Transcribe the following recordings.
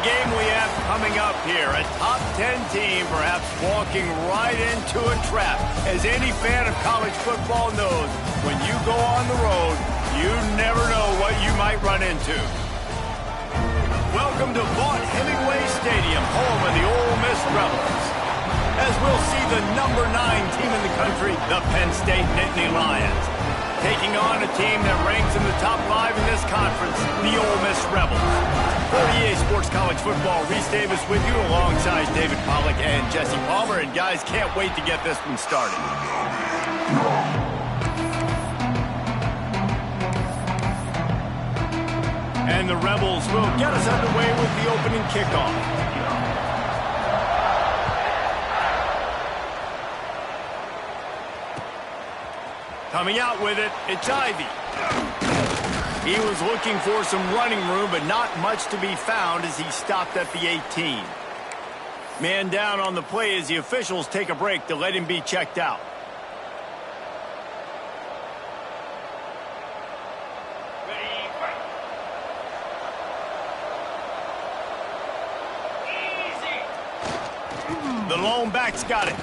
game we have coming up here. A top 10 team perhaps walking right into a trap. As any fan of college football knows, when you go on the road, you never know what you might run into. Welcome to Vaught Hemingway Stadium, home of the Ole Miss Rebels. As we'll see the number 9 team in the country, the Penn State Nittany Lions, taking on a team that ranks in the top 5 in this conference, the Ole Miss Rebels. For EA Sports College Football, Reese Davis with you alongside David Pollack and Jesse Palmer. And guys, can't wait to get this one started. And the Rebels will get us underway with the opening kickoff. Coming out with it, it's Ivy. He was looking for some running room, but not much to be found as he stopped at the 18. Man down on the play as the officials take a break to let him be checked out. The lone back's got it.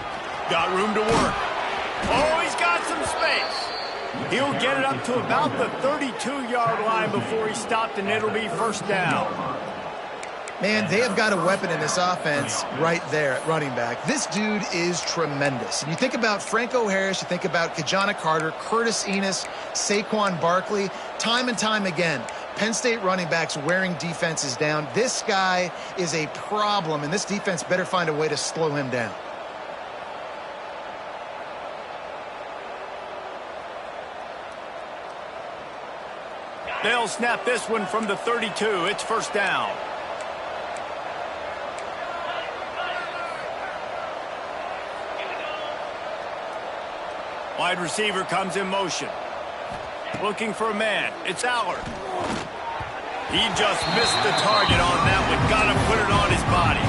Got room to work. Oh, he's got some space. He'll get it up to about the 32-yard line before he stopped, and it'll be first down. Man, they have got a weapon in this offense right there at running back. This dude is tremendous. And you think about Franco Harris, you think about Kajana Carter, Curtis Enos, Saquon Barkley, time and time again. Penn State running backs wearing defenses down. This guy is a problem, and this defense better find a way to slow him down. They'll snap this one from the 32. It's first down. Wide receiver comes in motion. Looking for a man. It's Allard. He just missed the target on that one. Got to put it on his body.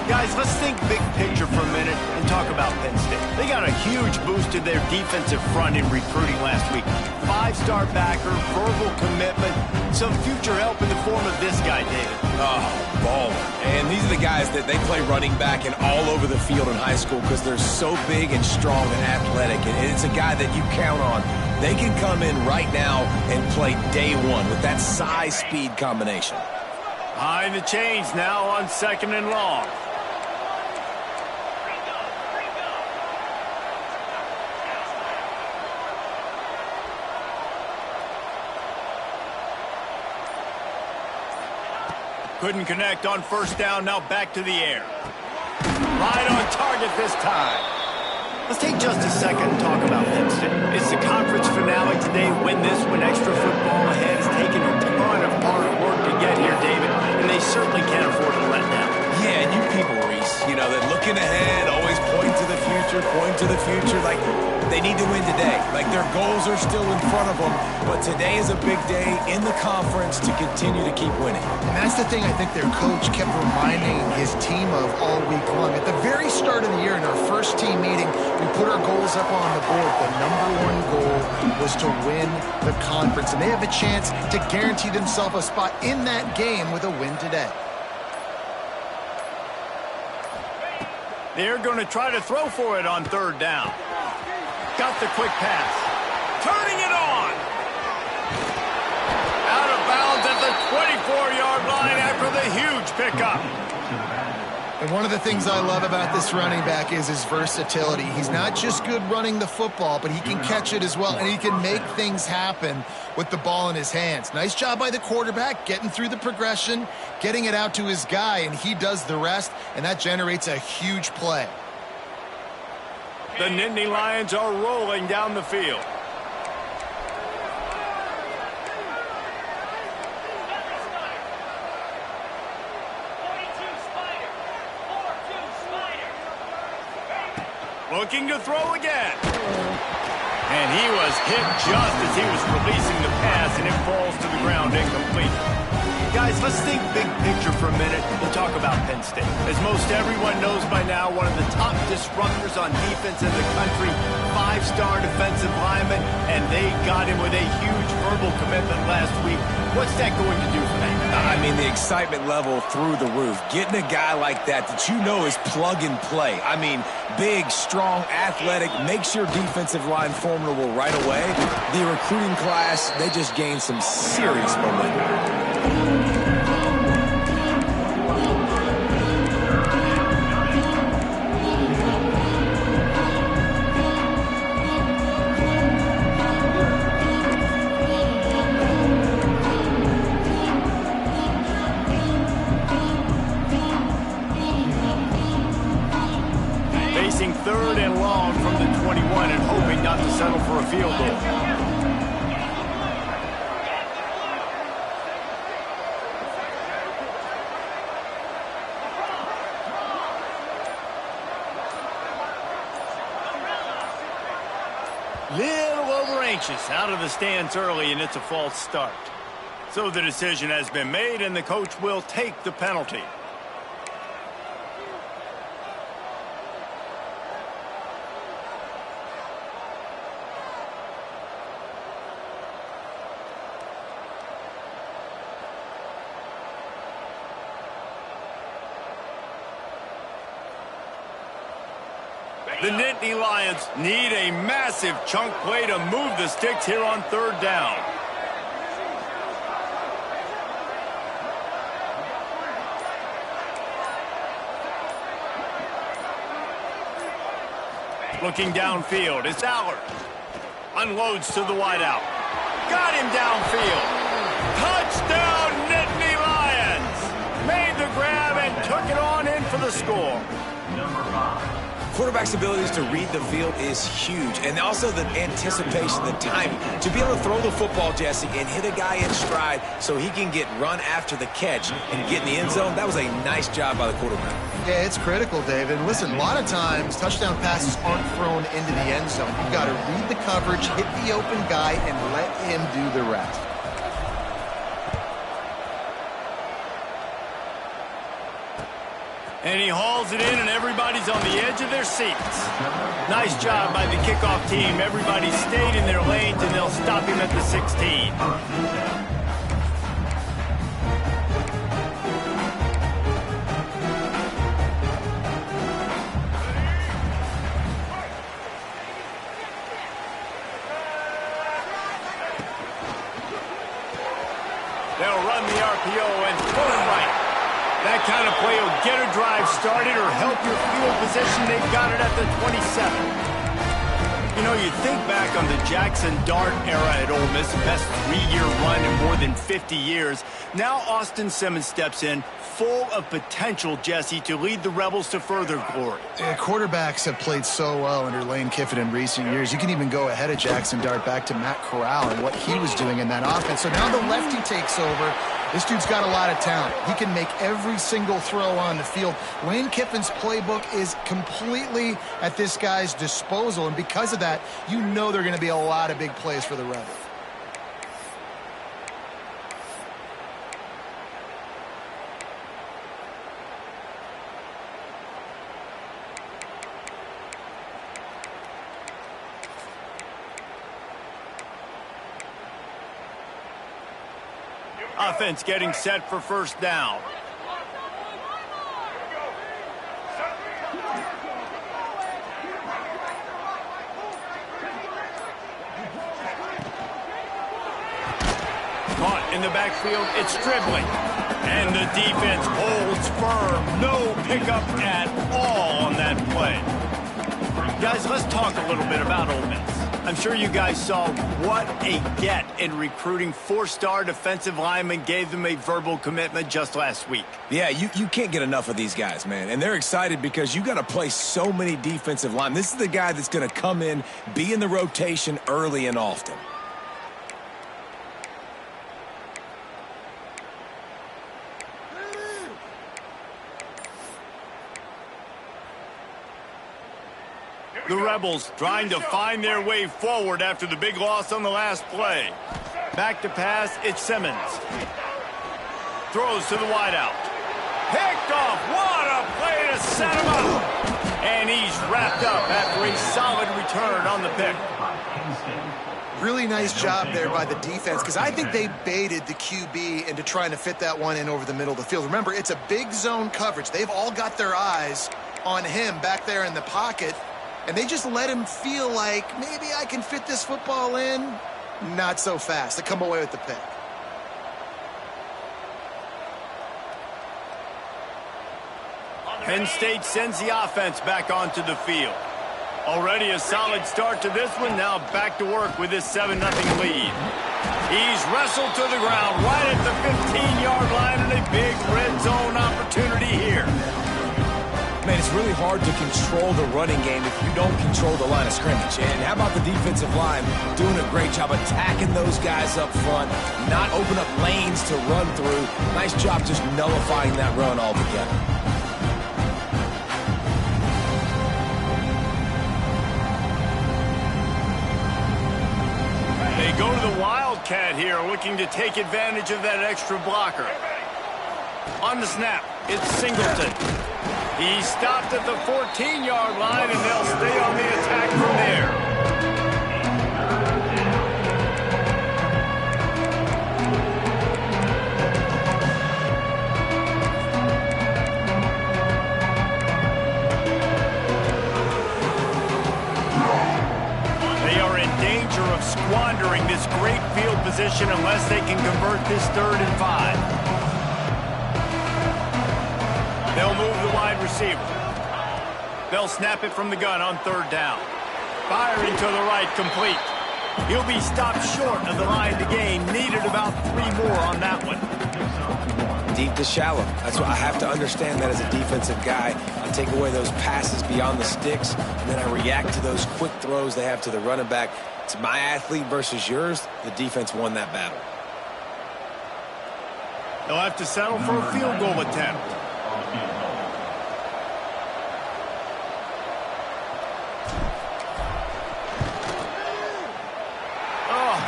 Guys, let's think big picture for a minute and talk about Penn State. They got a huge boost to their defensive front in recruiting last week. 5-star backer, verbal commitment, some future help in the form of this guy, David. Oh, baller. And these are the guys that they play running back and all over the field in high school because they're so big and strong and athletic. And it's a guy that you count on. They can come in right now and play day one with that size-speed combination. Behind the chains now on 2nd and long. Couldn't connect on first down, now back to the air. Right on target this time. Let's take just a second and talk about Penn State. It's the conference finale today. Win this one. Extra football ahead. It's taken a ton of hard work to get here, David, and they certainly can't afford to let down. Yeah, and you people, Reese, you know, that looking ahead, always point to the future, like they need to win today. Like their goals are still in front of them, but today is a big day in the conference to continue to keep winning. And that's the thing I think their coach kept reminding his team of all week long. At the very start of the year in our first team meeting, we put our goals up on the board. The #1 goal was to win the conference, and they have a chance to guarantee themselves a spot in that game with a win today. They're going to try to throw for it on 3rd down. Got the quick pass. Turning it on. Out of bounds at the 24-yard line after the huge pickup. And one of the things I love about this running back is his versatility. He's not just good running the football, but he can catch it as well, and he can make things happen with the ball in his hands. Nice job by the quarterback, getting through the progression, getting it out to his guy, and he does the rest, and that generates a huge play. The Nittany Lions are rolling down the field. Looking to throw again. And he was hit just as he was releasing the pass, and it falls to the ground incomplete. Guys, let's think big picture for a minute and talk about Penn State. As most everyone knows by now, one of the top disruptors on defense in the country, five-star defensive lineman, and they got him with a huge verbal commitment last week. What's that going to do for them? I mean, the excitement level through the roof. Getting a guy like that you know is plug and play. I mean, big, strong, athletic, makes your defensive line formidable right away. The recruiting class, they just gained some serious momentum. Facing third and long from the 21 and hoping not to settle for a field goal. Little over anxious out of the stands early, and it's a false start. So the decision has been made, and the coach will take the penalty. The Nittany Lions need a massive chunk play to move the sticks here on third down. Looking downfield, it's Allard. Unloads to the wideout. Got him downfield. Touchdown, Nittany Lions! Made the grab and took it on in for the score. Number 5. Quarterback's abilities to read the field is huge, and also the anticipation, the timing. To be able to throw the football, Jesse, and hit a guy in stride so he can get run after the catch and get in the end zone, that was a nice job by the quarterback. Yeah, it's critical, David. Listen, a lot of times touchdown passes aren't thrown into the end zone. You've got to read the coverage, hit the open guy, and let him do the rest. And he hauls it in, and everybody's on the edge of their seats. Nice job by the kickoff team. Everybody stayed in their lanes, and they'll stop him at the 16. They'll run the RPO and pull it right. That kind of play will get a drive started or help your field position. They've got it at the 27. You know, you think back on the Jackson Dart era at Ole Miss, the best three-year run in more than 50 years. Now Austin Simmons steps in, full of potential, Jesse, to lead the Rebels to further glory. Yeah, quarterbacks have played so well under Lane Kiffin in recent years. You can even go ahead of Jackson Dart back to Matt Corral and what he was doing in that offense. So now the lefty takes over. This dude's got a lot of talent. He can make every single throw on the field. Lane Kiffin's playbook is completely at this guy's disposal, and because of that, you know there are going to be a lot of big plays for the Rebels. Offense getting set for first down. Caught in the backfield, it's Stribling. And the defense holds firm. No pickup at all on that play. Guys, let's talk a little bit about Ole Miss. I'm sure you guys saw what a get in recruiting. Four-star defensive linemen gave them a verbal commitment just last week. Yeah, you can't get enough of these guys, man. And they're excited because you got to play so many defensive linemen. This is the guy that's going to come in, be in the rotation early and often. The Rebels trying to find their way forward after the big loss on the last play. Back to pass, it's Simmons. throws to the wideout. Picked off. What a play to set him up. And he's wrapped up after a solid return on the pick. Really nice job there by the defense, because I think they baited the QB into trying to fit that one in over the middle of the field. Remember, it's a big zone coverage. They've all got their eyes on him back there in the pocket, and they just let him feel like, maybe I can fit this football in. Not so fast. They come away with the pick. Penn State sends the offense back onto the field. Already a solid start to this one. Now back to work with this 7-0 lead. He's wrestled to the ground right at the 15-yard line, and a big red zone opportunity here. Man, it's really hard to control the running game if you don't control the line of scrimmage. And how about the defensive line doing a great job attacking those guys up front, not open up lanes to run through. Nice job just nullifying that run altogether. They go to the Wildcat here, looking to take advantage of that extra blocker. On the snap, it's Singleton. He stopped at the 14-yard line, and they'll stay on the attack from there. They are in danger of squandering this great field position unless they can convert this 3rd and 5. They'll move the wide receiver. They'll snap it from the gun on 3rd down. Firing to the right, complete. He'll be stopped short of the line to gain. Needed about 3 more on that one. Deep to shallow. That's what I have to understand that as a defensive guy. I take away those passes beyond the sticks, and then I react to those quick throws they have to the running back. It's my athlete versus yours. The defense won that battle. They'll have to settle for a field goal attempt.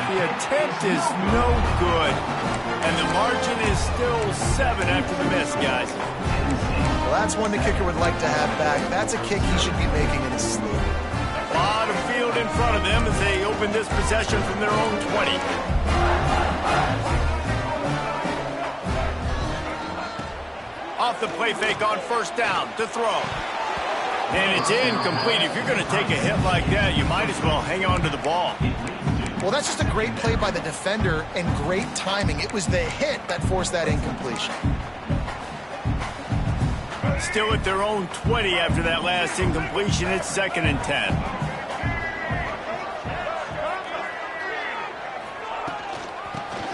The attempt is no good, and the margin is still 7 after the miss, guys. Well, that's one the kicker would like to have back. That's a kick he should be making in his sleep. A lot of field in front of them as they open this possession from their own 20. Off the play fake on 1st down to throw. And it's incomplete. If you're going to take a hit like that, you might as well hang on to the ball. Well, that's just a great play by the defender and great timing. It was the hit that forced that incompletion. Still at their own 20 after that last incompletion. It's 2nd and 10.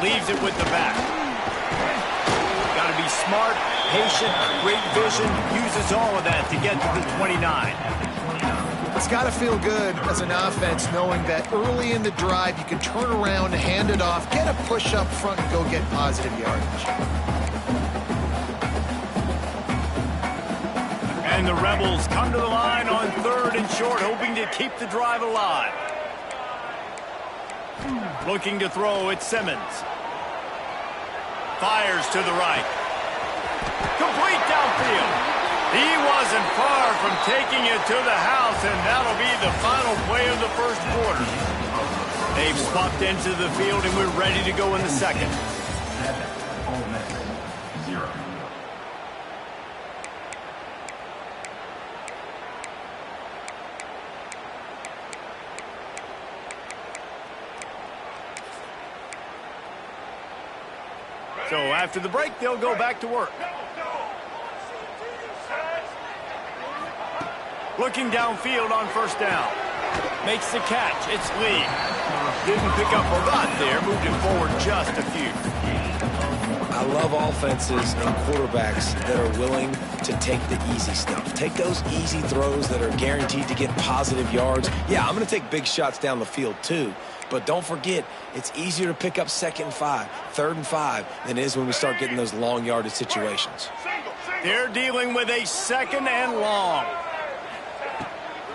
Leaves it with the back. Got to be smart, patient, great vision. Uses all of that to get to the 29. It's got to feel good as an offense knowing that early in the drive you can turn around, hand it off, get a push up front, and go get positive yardage. And the Rebels come to the line on 3rd and short, hoping to keep the drive alive. Looking to throw, it's Simmons. Fires to the right. Complete downfield. He wasn't far from taking it to the house, and that'll be the final play of the 1st quarter. They've swapped into the field, and we're ready to go in the 2nd. So after the break, they'll go back to work. Looking downfield on 1st down. Makes the catch. It's Lee. Didn't pick up a lot there. Moved it forward just a few. I love offenses and quarterbacks that are willing to take the easy stuff. Take those easy throws that are guaranteed to get positive yards. Yeah, I'm going to take big shots down the field too. But don't forget, it's easier to pick up 2nd and 5, 3rd and 5 than it is when we start getting those long yardage situations. They're dealing with a 2nd and long.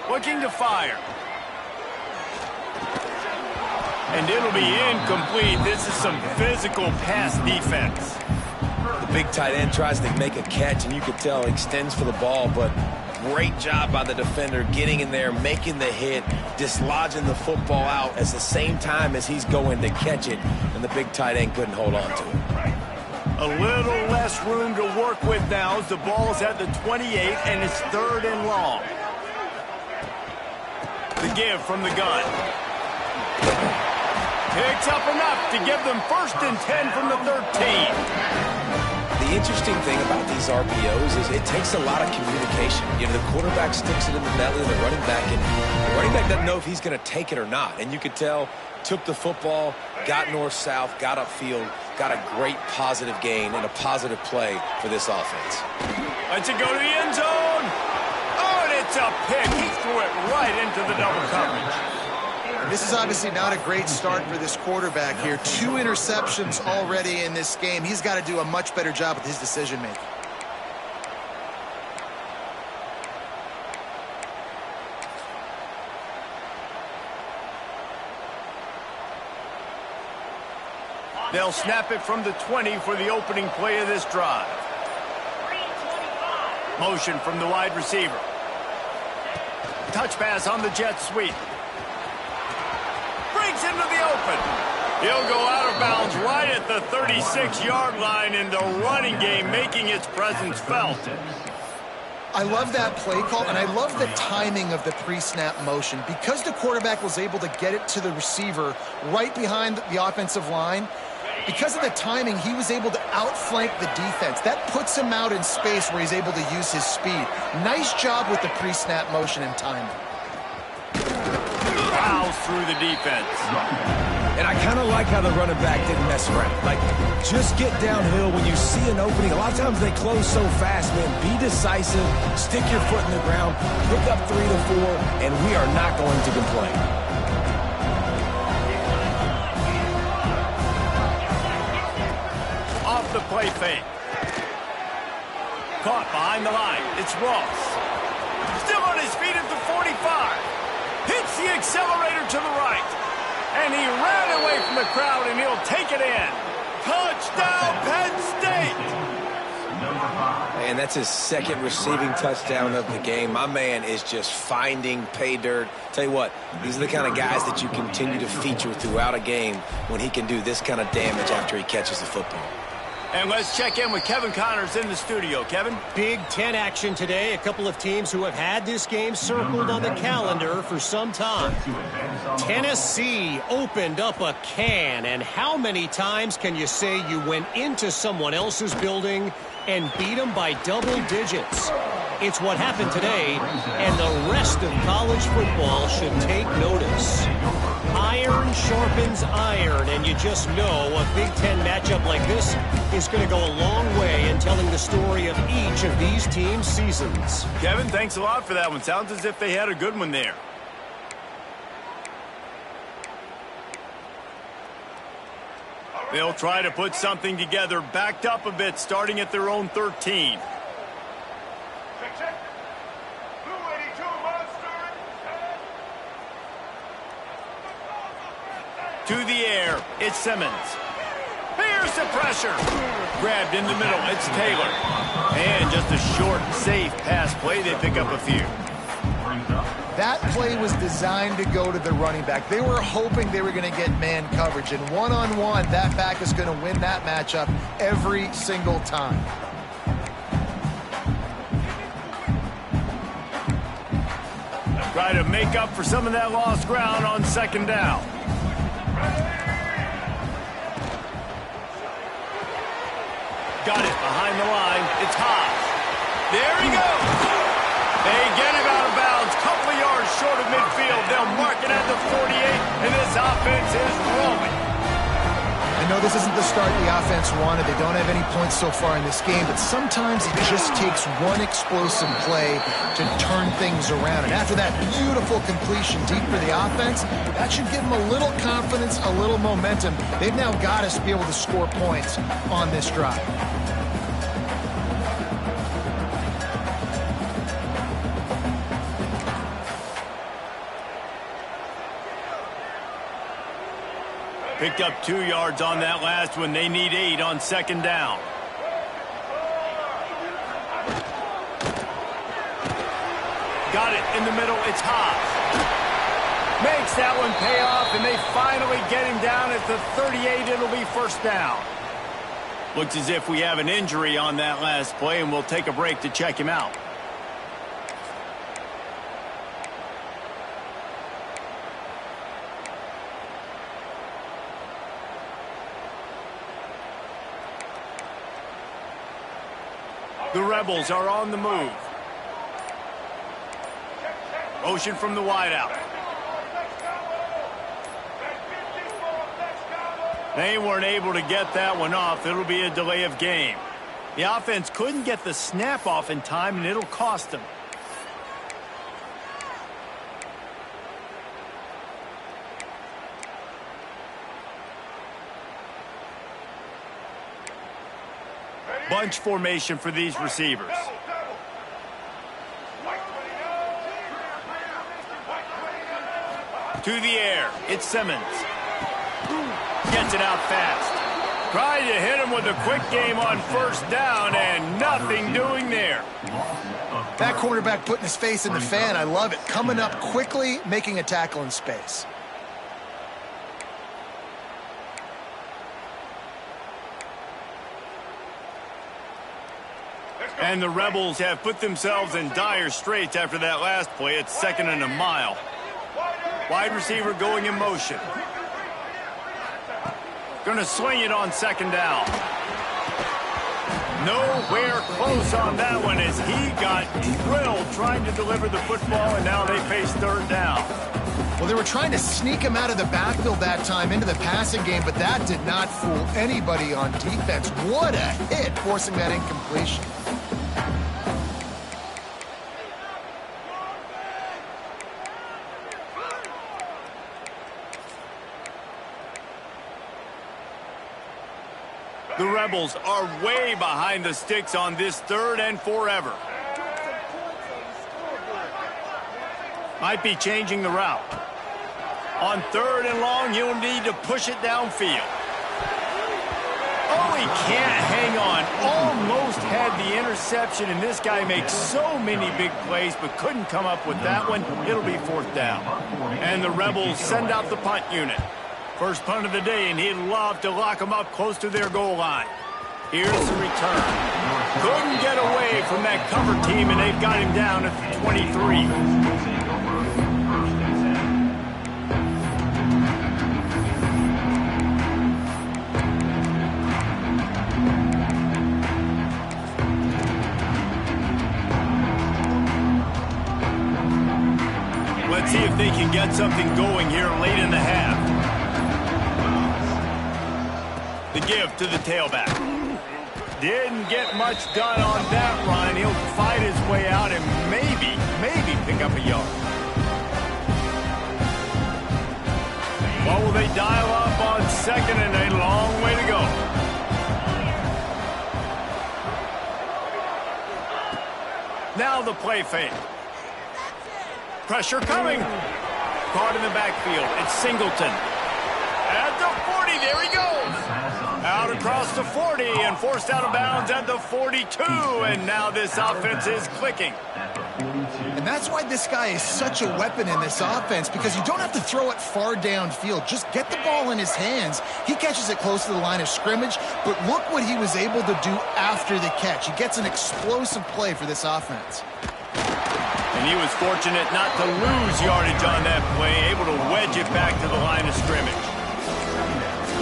Looking to fire. And it'll be incomplete. This is some physical pass defense. The The big tight end tries to make a catch, and you could tell extends for the ball, but great job by the defender getting in there, making the hit, dislodging the football out at the same time as he's going to catch it, and the big tight end couldn't hold on to it. A little less room to work with now as the ball's at the 28 and it's 3rd and long. The give from the gun. Picks up enough to give them 1st and 10 from the 13. The interesting thing about these RPOs is it takes a lot of communication. You know, the quarterback sticks it in the belly of the running back, and the running back doesn't know if he's going to take it or not. And you could tell, took the football, got north-south, got upfield, got a great positive gain and a positive play for this offense. Let's it go to the end zone. Oh, and it's a pick. He threw it right into the double coverage. This is obviously not a great start for this quarterback here. 2 interceptions already in this game. He's got to do a much better job with his decision-making. They'll snap it from the 20 for the opening play of this drive. Motion from the wide receiver. Touch pass on the jet sweep. Breaks into the open. He'll go out of bounds right at the 36-yard line, in the running game making its presence felt. I love that play call, and I love the timing of the pre-snap motion. Because the quarterback was able to get it to the receiver right behind the offensive line, because of the timing, he was able to outflank the defense. That puts him out in space where he's able to use his speed. Nice job with the pre-snap motion and timing. Fouls through the defense. And I kind of like how the running back didn't mess around. Like, just get downhill when you see an opening. A lot of times they close so fast, man. Be decisive, stick your foot in the ground, pick up 3 to 4, and we are not going to complain. Off the play fake. Caught behind the line. It's Ross. Still on his feet at the 45. Hits the accelerator to the right. And he ran away from the crowd, and he'll take it in. Touchdown, Penn State! And that's his 2nd receiving touchdown of the game. My man is just finding pay dirt. Tell you what, these are the kind of guys that you continue to feature throughout a game when he can do this kind of damage after he catches the football. And let's check in with Kevin Connors in the studio. Kevin? Big Ten action today. A couple of teams who have had this game circled on the calendar for some time. Tennessee opened up a can, and how many times can you say you went into someone else's building and beat them by double digits? It's what happened today, and the rest of college football should take notice. Iron sharpens iron, and you just know a Big Ten matchup like this is going to go a long way in telling the story of each of these teams' seasons. Kevin, thanks a lot for that one. Sounds as if they had a good one there. They'll try to put something together, backed up a bit, starting at their own 13. To the air, it's Simmons. Here's the pressure. Grabbed in the middle, it's Taylor. And just a short, safe pass play, they pick up a few. That play was designed to go to the running back. They were hoping they were going to get man coverage, and one-on-one, that back is going to win that matchup every single time. Try to make up for some of that lost ground on 2nd down. Got it behind the line. It's Haas. There he goes. They get him out of bounds. Couple of yards short of midfield. They'll mark it at the 48, and this offense is rolling. I know this isn't the start the offense wanted. They don't have any points so far in this game, but sometimes it just takes one explosive play to turn things around. And after that beautiful completion deep for the offense, that should give them a little confidence, a little momentum. They've now got to be able to score points on this drive. Picked up 2 yards on that last one. They need 8 on 2nd down. Got it in the middle. It's Haas. Makes that one pay off, and they finally get him down at the 38. It'll be first down. Looks as if we have an injury on that last play, and we'll take a break to check him out. The Rebels are on the move. Motion from the wideout. They weren't able to get that one off. It'll be a delay of game. The offense couldn't get the snap off in time, and it'll cost them. Bunch formation for these receivers. To the air, it's Simmons. Gets it out fast. Tried to hit him with a quick game on first down, and nothing doing there. That quarterback putting his face in the fan, I love it. Coming up quickly, making a tackle in space. And the Rebels have put themselves in dire straits after that last play. It's 2nd and a mile. Wide receiver going in motion. Going to swing it on 2nd down. Nowhere close on that one as he got drilled trying to deliver the football, and now they face 3rd down. Well, they were trying to sneak him out of the backfield that time into the passing game, but that did not fool anybody on defense. What a hit, forcing that incompletion. The Rebels are way behind the sticks on this 3rd and forever. Might be changing the route. On 3rd and long, he'll need to push it downfield. Oh, he can't hang on. Almost had the interception, and this guy makes so many big plays, but couldn't come up with that one. It'll be 4th down. And the Rebels send out the punt unit. First punt of the day, and he'd love to lock them up close to their goal line. Here's the return. Couldn't get away from that cover team, and they've got him down at the 23. Let's see if they can get something going here late in the half. The give to the tailback. Didn't get much done on that run. He'll fight his way out and maybe pick up a yard. What will they dial up on 2nd and a long way to go? Now the play fake. Pressure coming. Caught in the backfield. It's Singleton. At the 40, there he goes. Out across the 40 and forced out of bounds at the 42. And now this offense is clicking. And that's why this guy is such a weapon in this offense, because you don't have to throw it far downfield. Just get the ball in his hands. He catches it close to the line of scrimmage, but look what he was able to do after the catch. He gets an explosive play for this offense. And he was fortunate not to lose yardage on that play, able to wedge it back to the line of scrimmage.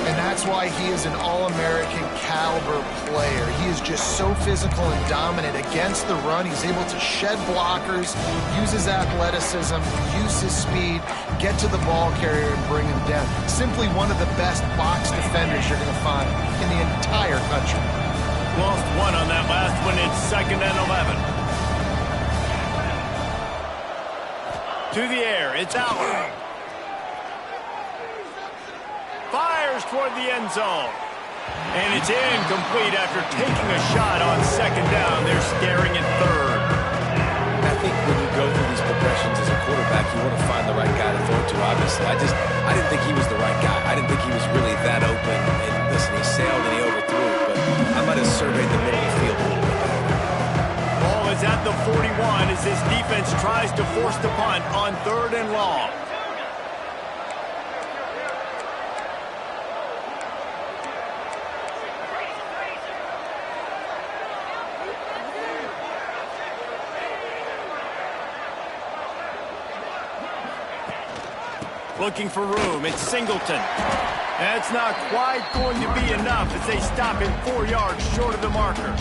And that's why he is an All-American caliber player. He is just so physical and dominant against the run. He's able to shed blockers, use his athleticism, use his speed, get to the ball carrier and bring him down. Simply one of the best box defenders you're going to find in the entire country. Lost one on that last one. It's 2nd and 11. To the air, it's Allen. Fires toward the end zone. And it's incomplete after taking a shot on 2nd down. They're staring at 3rd. I think when you go through these progressions as a quarterback, you want to find the right guy to throw to, obviously. I didn't think he was the right guy. I didn't think he was really that open. And listen, he sailed and he overthrew it, but I might have surveyed the middle of the field a little bit better. Ball is at the 41 as this defense tries to force the punt on 3rd and long. Looking for room. It's Singleton. That's not quite going to be enough as they stop him 4 yards short of the marker.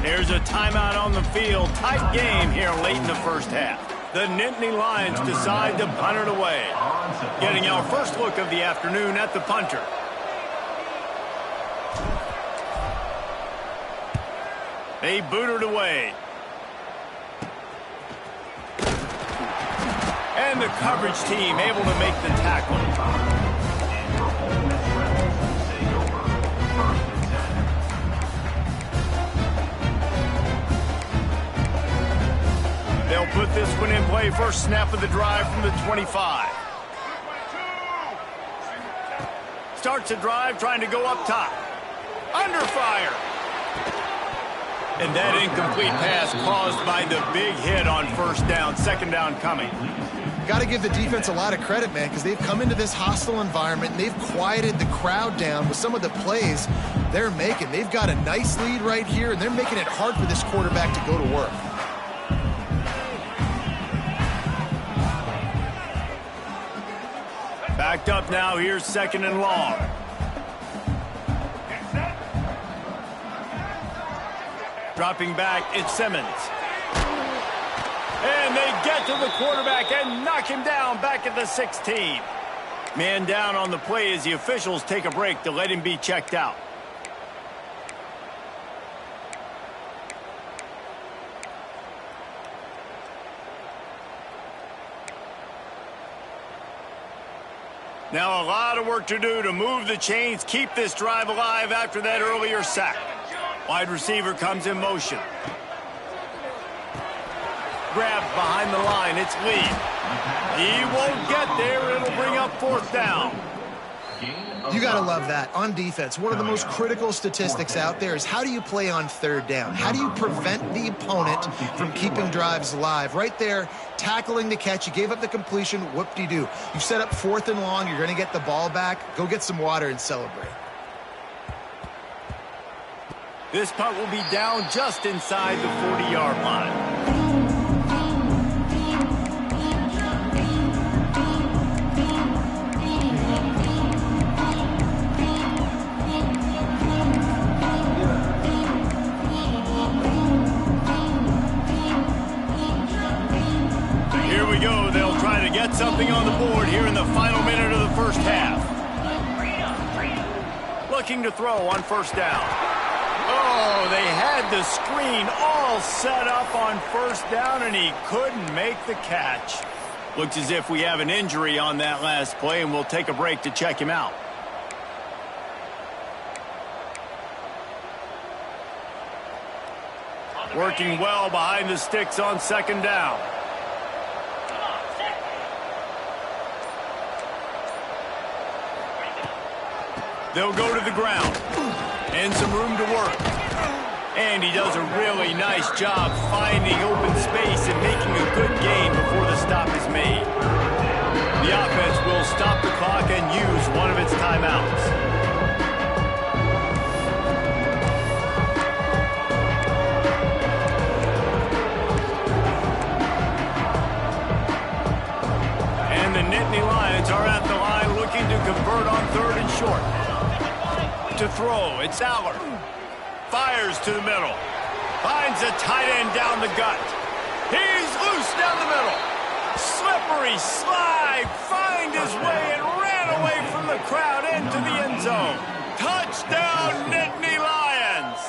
There's a timeout on the field. Tight game here late in the first half. The Nittany Lions decide to punt it away. Getting our first look of the afternoon at the punter. They boot it away. And the coverage team able to make the tackle. They'll put this one in play. First snap of the drive from the 25. Starts a drive trying to go up top. Under fire. And that incomplete pass caused by the big hit on first down. Second down coming. Got to give the defense a lot of credit, man, because they've come into this hostile environment and they've quieted the crowd down with some of the plays they're making. They've got a nice lead right here, and they're making it hard for this quarterback to go to work. Backed up now. Here's 2nd and long. Dropping back, it's Simmons. And they get to the quarterback and knock him down back at the 16. Man down on the play as the officials take a break to let him be checked out. Now a lot of work to do to move the chains, keep this drive alive after that earlier sack. Wide receiver comes in motion. Grabbed behind the line. It's Lee. He won't get there. It'll bring up 4th down. You got to love that. On defense, one of the most critical statistics out there is how do you play on 3rd down? How do you prevent the opponent from keeping drives alive? Right there, tackling the catch. You gave up the completion. Whoop-de-doo. You set up 4th and long. You're going to get the ball back. Go get some water and celebrate. This punt will be down just inside the 40-yard line. Here we go. They'll try to get something on the board here in the final minute of the first half. Looking to throw on 1st down. Oh, they had the screen all set up on 1st down, and he couldn't make the catch. Looks as if we have an injury on that last play, and we'll take a break to check him out. Working well behind the sticks on 2nd down. They'll go to the ground. And some room to work. And he does a really nice job finding open space and making a good gain before the stop is made. The offense will stop the clock and use one of its timeouts. And the Nittany Lions are at the line looking to convert on 3rd and short. To throw, it's Aller. Fires to the middle. Finds a tight end down the gut. He's loose down the middle. Slippery slide. Find his way and ran away from the crowd into the end zone. Touchdown, Nittany Lions.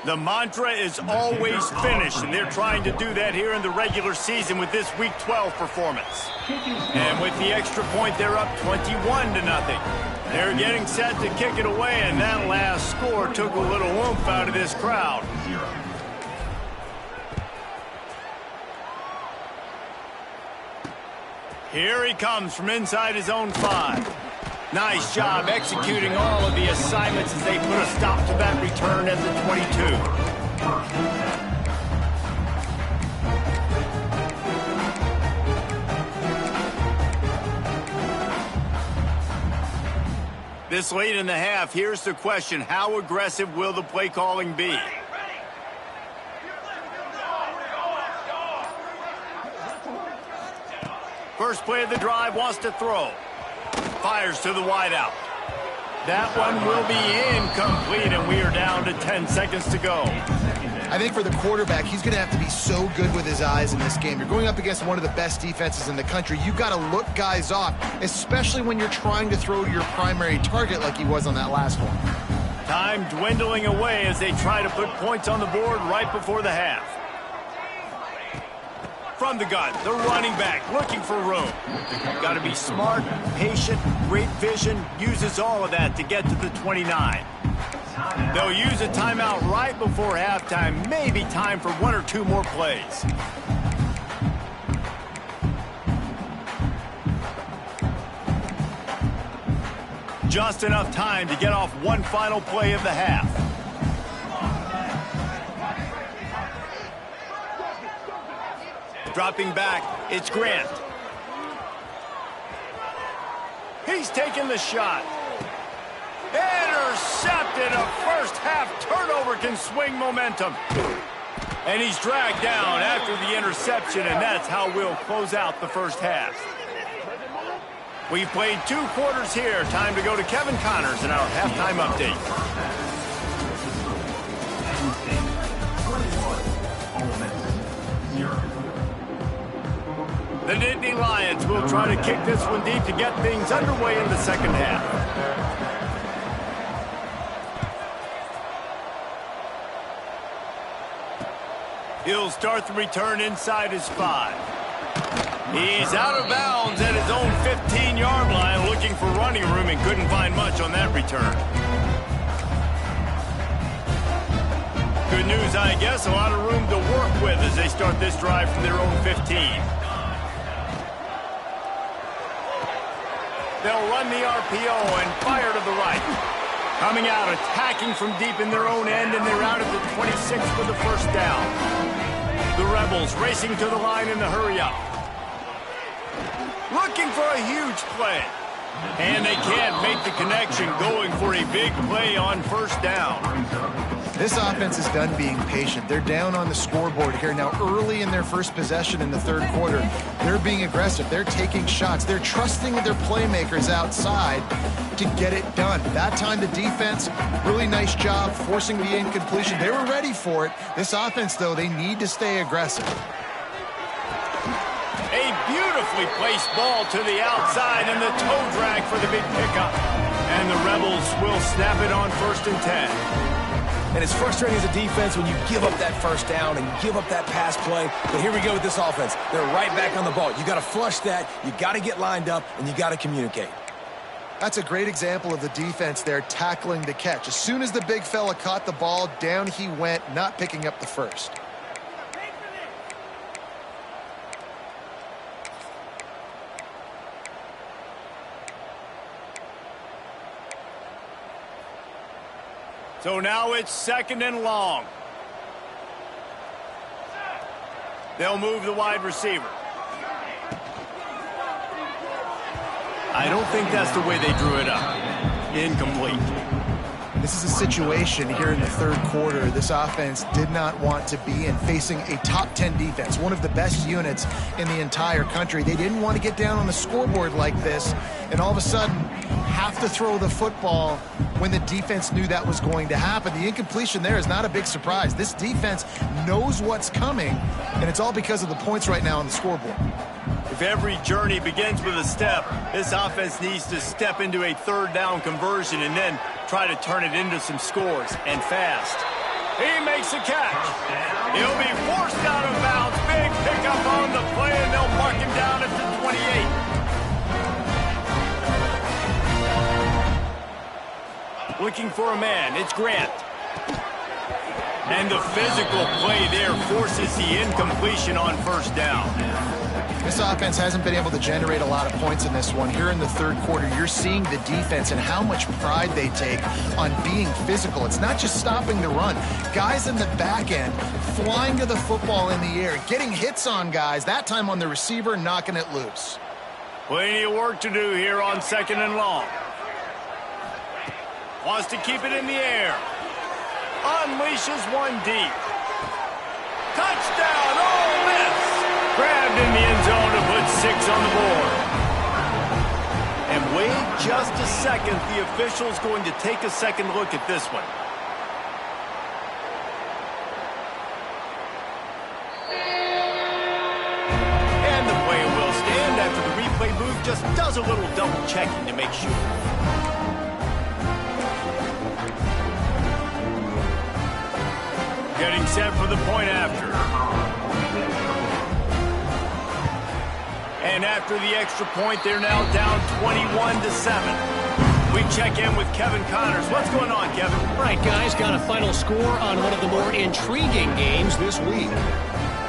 The mantra is always finish, and they're trying to do that here in the regular season with this Week 12 performance. And with the extra point, they're up 21-0. They're getting set to kick it away, and that last score took a little oomph out of this crowd. Here he comes from inside his own 5. Nice job executing all of the assignments as they put a stop to that return at the 22. This late in the half, here's the question. How aggressive will the play calling be? First play of the drive, wants to throw. Fires to the wideout. That one will be incomplete, and we are down to 10 seconds to go. I think for the quarterback, he's going to have to be so good with his eyes in this game. You're going up against one of the best defenses in the country. You've got to look guys off, especially when you're trying to throw to your primary target like he was on that last one. Time dwindling away as they try to put points on the board right before the half. From the gun, the running back looking for room. Got to be smart, patient, great vision, uses all of that to get to the 29. They'll use a timeout right before halftime, maybe time for one or two more plays. Just enough time to get off one final play of the half. Dropping back, it's Grant. He's taking the shot. Intercepted. A first half turnover can swing momentum. And he's dragged down after the interception, and that's how we'll close out the first half. We've played 2 quarters here. Time to go to Kevin Connors in our halftime update. The Nittany Lions will try to kick this one deep to get things underway in the second half. He'll start the return inside his 5. He's out of bounds at his own 15-yard line, looking for running room, and couldn't find much on that return. Good news, I guess, a lot of room to work with as they start this drive from their own 15. They'll run the RPO and fire to the right. Coming out, attacking from deep in their own end, and they're out at the 26 for the first down. The Rebels racing to the line in the hurry-up. Looking for a huge play. And they can't make the connection, going for a big play on first down. This offense is done being patient. They're down on the scoreboard here. Now, early in their first possession in the third quarter, they're being aggressive. They're taking shots. They're trusting their playmakers outside to get it done. That time, the defense, really nice job forcing the incompletion. They were ready for it. This offense, though, they need to stay aggressive. A beautifully placed ball to the outside, and the toe drag for the big pickup. And the Rebels will snap it on 1st and 10. And it's frustrating as a defense when you give up that first down and give up that pass play. But here we go with this offense. They're right back on the ball. You got to flush that. You got to get lined up, and you got to communicate. That's a great example of the defense there tackling the catch. As soon as the big fella caught the ball, down he went, not picking up the first. So now it's 2nd and long. They'll move the wide receiver. I don't think that's the way they drew it up. Incomplete. This is a situation here in the third quarter this offense did not want to be in, facing a top 10 defense, one of the best units in the entire country. They didn't want to get down on the scoreboard like this, and all of a sudden have to throw the football when the defense knew that was going to happen. The incompletion there is not a big surprise. This defense knows what's coming, and it's all because of the points right now on the scoreboard. If every journey begins with a step, this offense needs to step into a 3rd down conversion and then try to turn it into some scores, and fast. He makes a catch. He'll be forced out of bounds. Big pickup on the play, and they'll mark him down at the 28. Looking for a man, it's Grant. And the physical play there forces the incompletion on 1st down. This offense hasn't been able to generate a lot of points in this one. Here in the third quarter, you're seeing the defense and how much pride they take on being physical. It's not just stopping the run. Guys in the back end flying to the football in the air, getting hits on guys, that time on the receiver, knocking it loose. Plenty of work to do here on 2nd and long. Wants to keep it in the air. Unleashes one deep. Touchdown, Ole Miss! Grabbed in the end zone to put 6 on the board. And wait just a second. The official's going to take a second look at this one. And the play will stand after the replay booth just does a little double checking to make sure. Getting set for the point after. And after the extra point, they're now down 21-7. We check in with Kevin Connors. What's going on, Kevin? All right, guys, got a final score on one of the more intriguing games this week.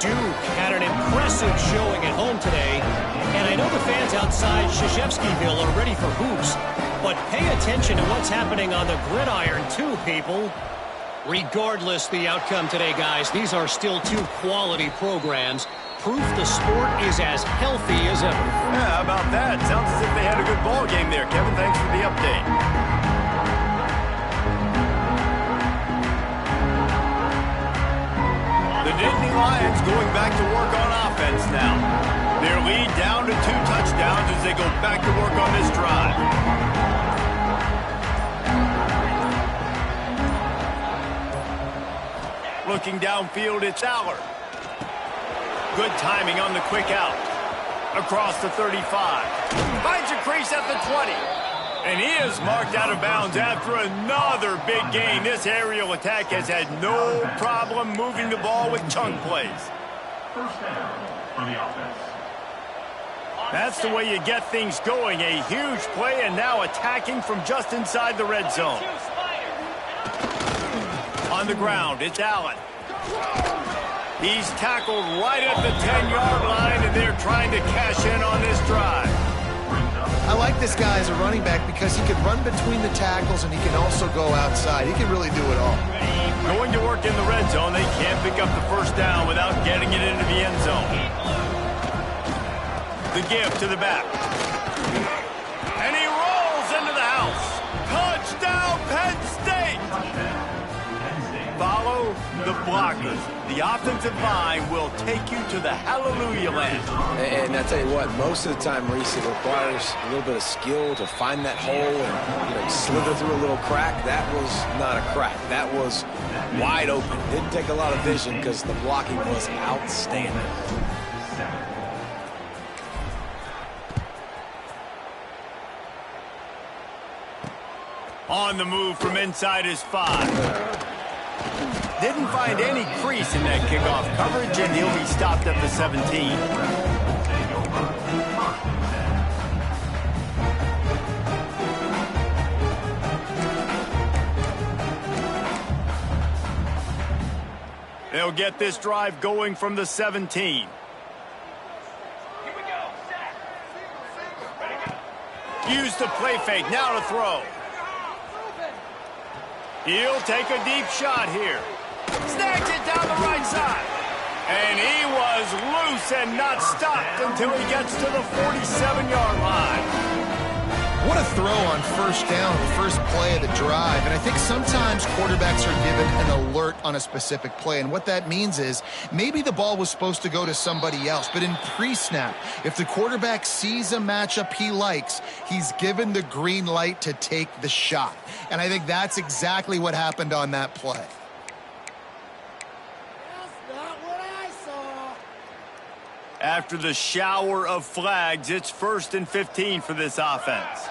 Duke had an impressive showing at home today, and I know the fans outside Krzyzewskiville are ready for hoops, but pay attention to what's happening on the gridiron too, people. Regardless the outcome today, guys, these are still two quality programs. Proof the sport is as healthy as ever. Yeah, how about that? Sounds as if they had a good ball game there, Kevin. Thanks for the update. The Nittany Lions going back to work on offense now. Their lead down to 2 touchdowns as they go back to work on this drive. Looking downfield, it's Aller. Good timing on the quick out. Across the 35. Finds a crease at the 20. And he is marked out of bounds after another big gain. This aerial attack has had no problem moving the ball with chunk plays. First down for the offense. That's the way you get things going. A huge play and now attacking from just inside the red zone. On the ground, it's Allen. He's tackled right at the 10-yard line, and they're trying to cash in on this drive. I like this guy as a running back because he can run between the tackles and he can also go outside. He can really do it all. Going to work in the red zone, they can't pick up the first down without getting it into the end zone. The give to the back. And he rolls into the house. Touchdown, Penn State! Follow the blockers. The offensive line will take you to the hallelujah land. And I tell you what, most of the time, Reese, it requires a little bit of skill to find that hole and slither through a little crack. That was not a crack. That was wide open. Didn't take a lot of vision because the blocking was outstanding. On the move from inside his 5. Didn't find any crease in that kickoff coverage, and he'll be stopped at the 17. They'll get this drive going from the 17. Use the play fake, now to throw. He'll take a deep shot here. Snags it down the right side. And he was loose and not stopped until he gets to the 47-yard line. What a throw on first down, the first play of the drive. And I think sometimes quarterbacks are given an alert on a specific play. And what that means is maybe the ball was supposed to go to somebody else. But in pre-snap, if the quarterback sees a matchup he likes, he's given the green light to take the shot. And I think that's exactly what happened on that play. After the shower of flags, it's 1st and 15 for this offense.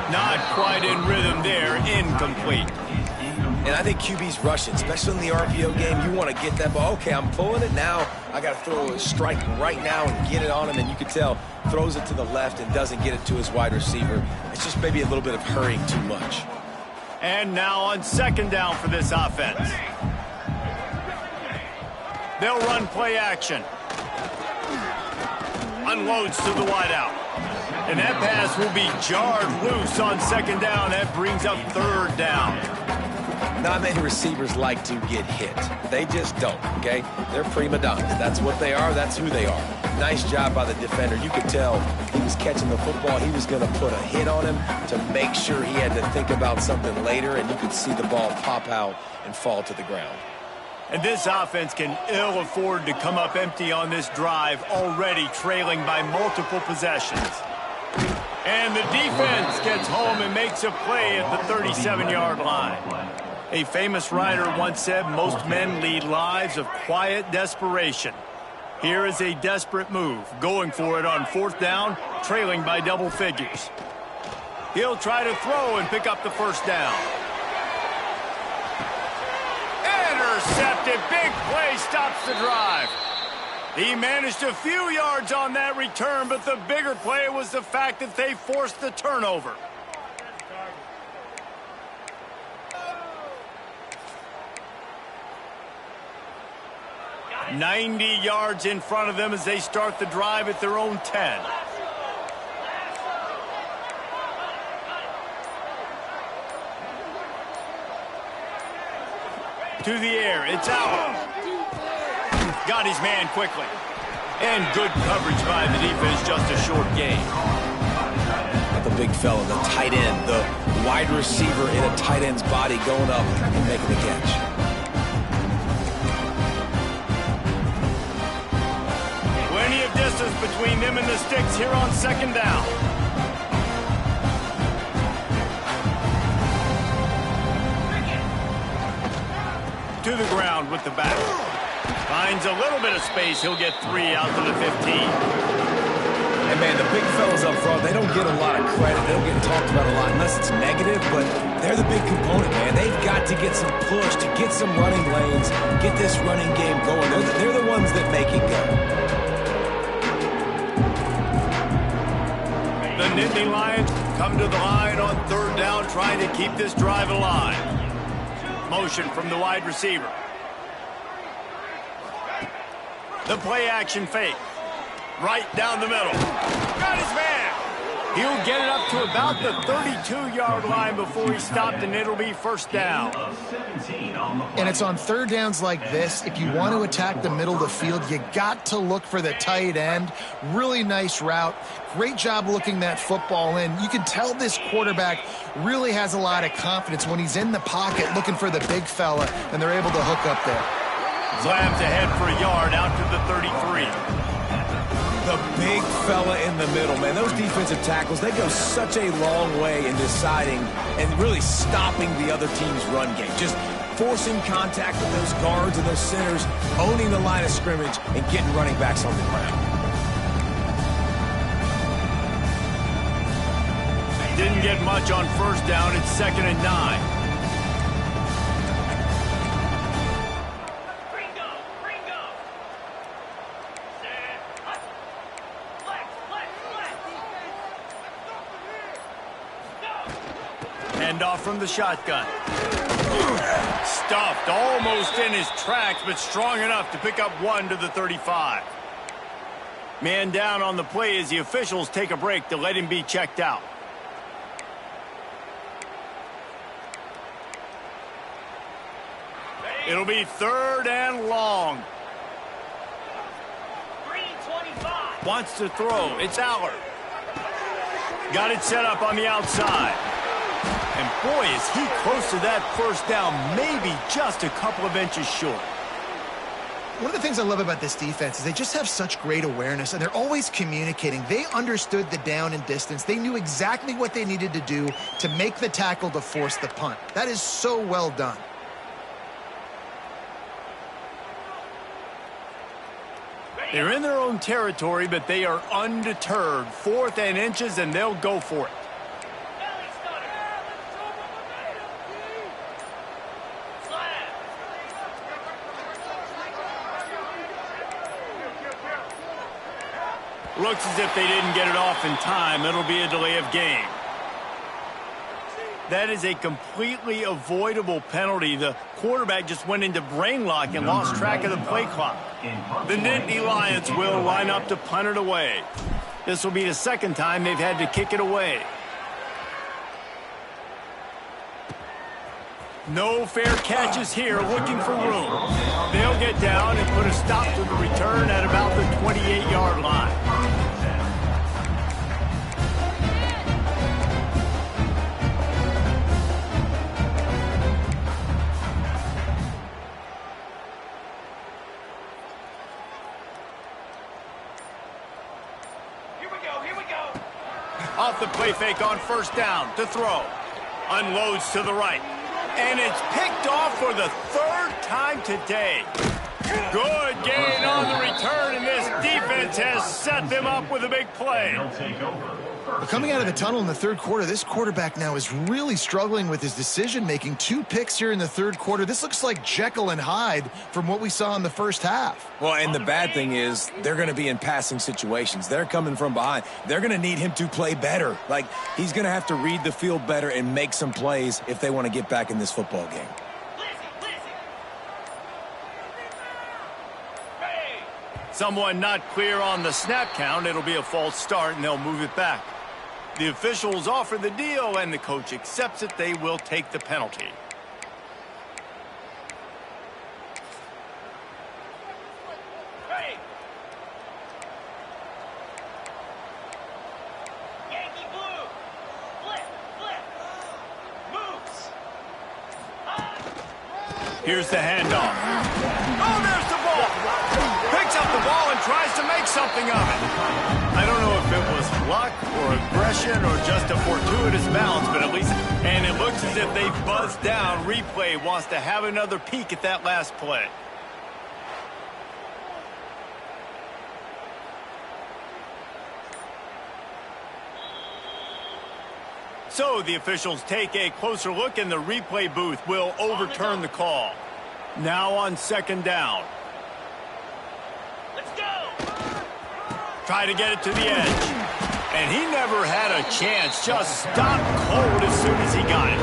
Not quite in rhythm there, incomplete. And I think QB's rushing, especially in the RPO game. You want to get that ball. Okay, I'm pulling it now. I got to throw a strike right now and get it on him. And you can tell, throws it to the left and doesn't get it to his wide receiver. It's just maybe a little bit of hurrying too much. And now on 2nd down for this offense. They'll run play action. Unloads to the wideout. And that pass will be jarred loose on 2nd down. That brings up 3rd down. not many receivers like to get hit. They just don't, okay? They're prima donnas. That's what they are. That's who they are. Nice job by the defender. You could tell he was catching the football. He was going to put a hit on him to make sure he had to think about something later, and you could see the ball pop out and fall to the ground. And this offense can ill afford to come up empty on this drive, already trailing by multiple possessions. And the defense gets home and makes a play at the 37-yard line. A famous writer once said most men lead lives of quiet desperation. Here is a desperate move, going for it on 4th down, trailing by double figures. He'll try to throw and pick up the first down. Intercepted. Big play stops the drive. He managed a few yards on that return, but the bigger play was the fact that they forced the turnover. "90 yards in front of them as they start the drive at their own 10. To the air, it's out. Got his man quickly. And good coverage by the defense, just a short gain. The big fella, the tight end, the wide receiver in a tight end's body going up and making the catch. Plenty of distance between them and the sticks here on 2nd down. To the ground with the back. Finds a little bit of space. He'll get 3 out to the 15. And, man, the big fellas up front, they don't get a lot of credit. They don't get talked about a lot unless it's negative, but they're the big component, man. They've got to get some push, to get some running lanes, get this running game going. They're the ones that make it go. The Nittany Lions come to the line on 3rd down, trying to keep this drive alive. Motion from the wide receiver. The play action fake. Right down the middle. Got his man. He'll get it up to about the 32-yard line before he stopped, and it'll be 1st down. And it's on 3rd downs like this. If you want to attack the middle of the field, you got to look for the tight end. Really nice route. Great job looking that football in. You can tell this quarterback really has a lot of confidence when he's in the pocket looking for the big fella, and they're able to hook up there. Slams ahead for a yard out to the 33. The big fella in the middle, man. Those defensive tackles, they go such a long way in deciding and really stopping the other team's run game. Just forcing contact with those guards and those centers, owning the line of scrimmage, and getting running backs on the ground. Didn't get much on 1st down. It's 2nd and 9. Off from the shotgun. Stuffed almost in his tracks, but strong enough to pick up 1 to the 35. Man down on the play as the officials take a break to let him be checked out. It'll be 3rd and long. Wants to throw. It's Aller. Got it set up on the outside. And boy, is he close to that 1st down, maybe just a couple of inches short. One of the things I love about this defense is they just have such great awareness, and they're always communicating. They understood the down and distance. They knew exactly what they needed to do to make the tackle to force the punt. That is so well done. They're in their own territory, but they are undeterred. 4th and inches, and they'll go for it. Looks as if they didn't get it off in time. It'll be a delay of game. That is a completely avoidable penalty. The quarterback just went into brain lock and lost track of the play clock. The Nittany Lions will line up to punt it away. This will be the 2nd time they've had to kick it away. No fair catches here, looking for room. They'll get down and put a stop to the return at about the 28-yard line. Off the play fake on first down to throw. Unloads to the right. And it's picked off for the third time today. Good gain on the return, and this defense has set them up with a big play. Coming out of the tunnel in the third quarter, this quarterback now is really struggling with his decision-making. 2 picks here in the third quarter. This looks like Jekyll and Hyde from what we saw in the first half. Well, and the bad thing is they're going to be in passing situations. They're coming from behind. They're going to need him to play better. Like, he's going to have to read the field better and make some plays if they want to get back in this football game. Someone not clear on the snap count. It'll be a false start, and they'll move it back. The officials offer the deal, and the coach accepts it. They will take the penalty. Here's the handoff. Oh, there's the ball. Picks up the ball and tries to make something of it. I don't know if it was luck or aggression or just a fortuitous bounce, but at least, and it looks as if they buzzed down. Replay wants to have another peek at that last play. So the officials take a closer look, and the replay booth will overturn the call. Now on second down. Let's go! Try to get it to the edge. And he never had a chance. Just stopped cold as soon as he got it.